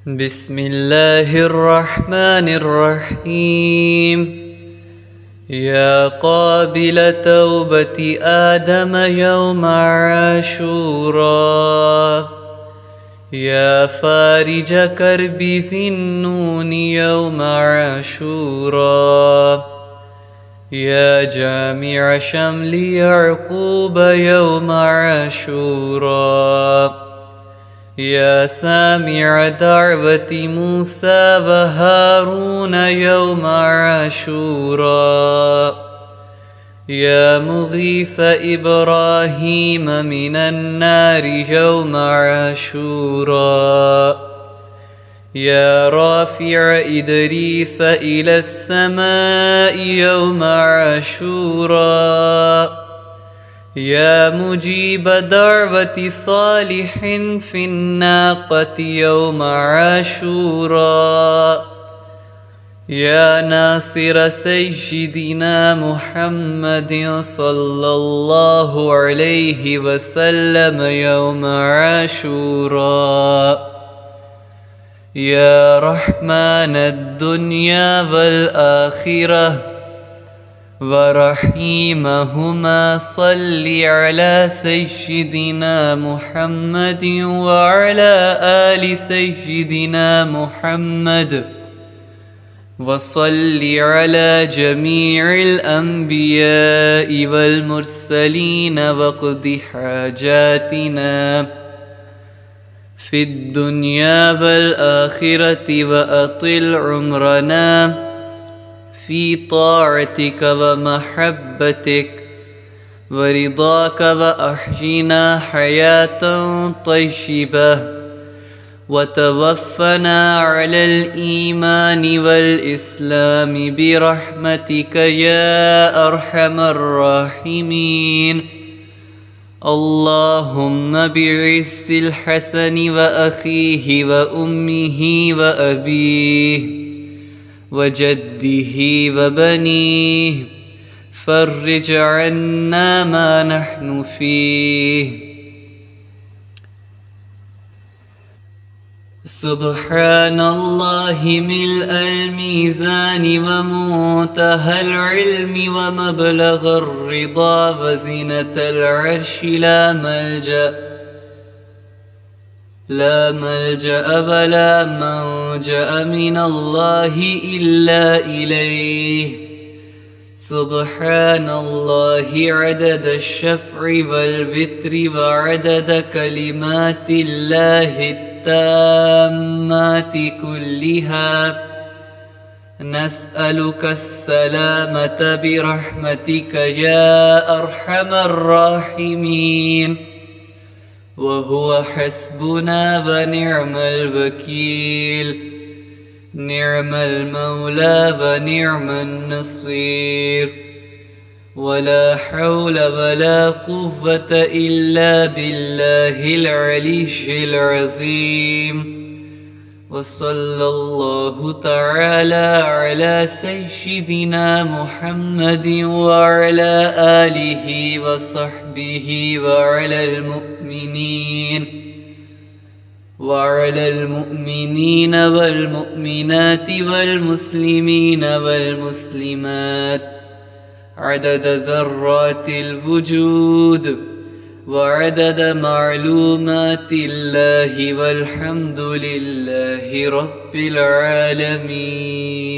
بسم الله الرحمن الرحيم. يا قابل توبة آدم يوم عاشوراء، يا فارج كرب ذي النون يوم عاشوراء، يا جامع شمل يعقوب يوم عاشوراء، يا سامع دعوة موسى وهارون يوم عاشوراء، يا مغيث إبراهيم من النار يوم عاشوراء، يا رافع إدريس إلى السماء يوم عاشوراء، يا مجيب دعوة صالح في الناقة يوم عاشوراء، يا ناصر سيدنا محمد صلى الله عليه وسلم يوم عاشوراء، يا رحمن الدنيا والآخرة ورحيمهما صل على سيدنا محمد وعلى آل سيدنا محمد، وصل على جميع الأنبياء والمرسلين واقض حاجاتنا في الدنيا والآخرة، وأطل عمرنا في طاعتك ومحبتك ورضاك، وأحينا حياة طيبة، وتوفنا على الإيمان والإسلام برحمتك يا أرحم الراحمين. اللهم بعز الحسن وأخيه وأمه وأبيه وجده وبنيه فرج عنا ما نحن فيه. سبحان الله ملء الميزان ومنتهى العلم ومبلغ الرضا وزنة العرش، لا ملجأ ولا منجأ من الله إلا إليه. سبحان الله عدد الشفع والوتر وعدد كلمات الله التامات كلها. نسألك السلامة برحمتك يا أرحم الراحمين، وهو حسبنا ونعم الوكيل، نعم المولى ونعم النصير، ولا حول ولا قوة إلا بالله العلي العظيم. وصلى الله تعالى على سيدنا محمد وعلى آله وصحبه وعلى المؤمنين والمؤمنات والمسلمين والمسلمات عدد ذرات الوجود وعدد معلومات الله، والحمد لله رب العالمين.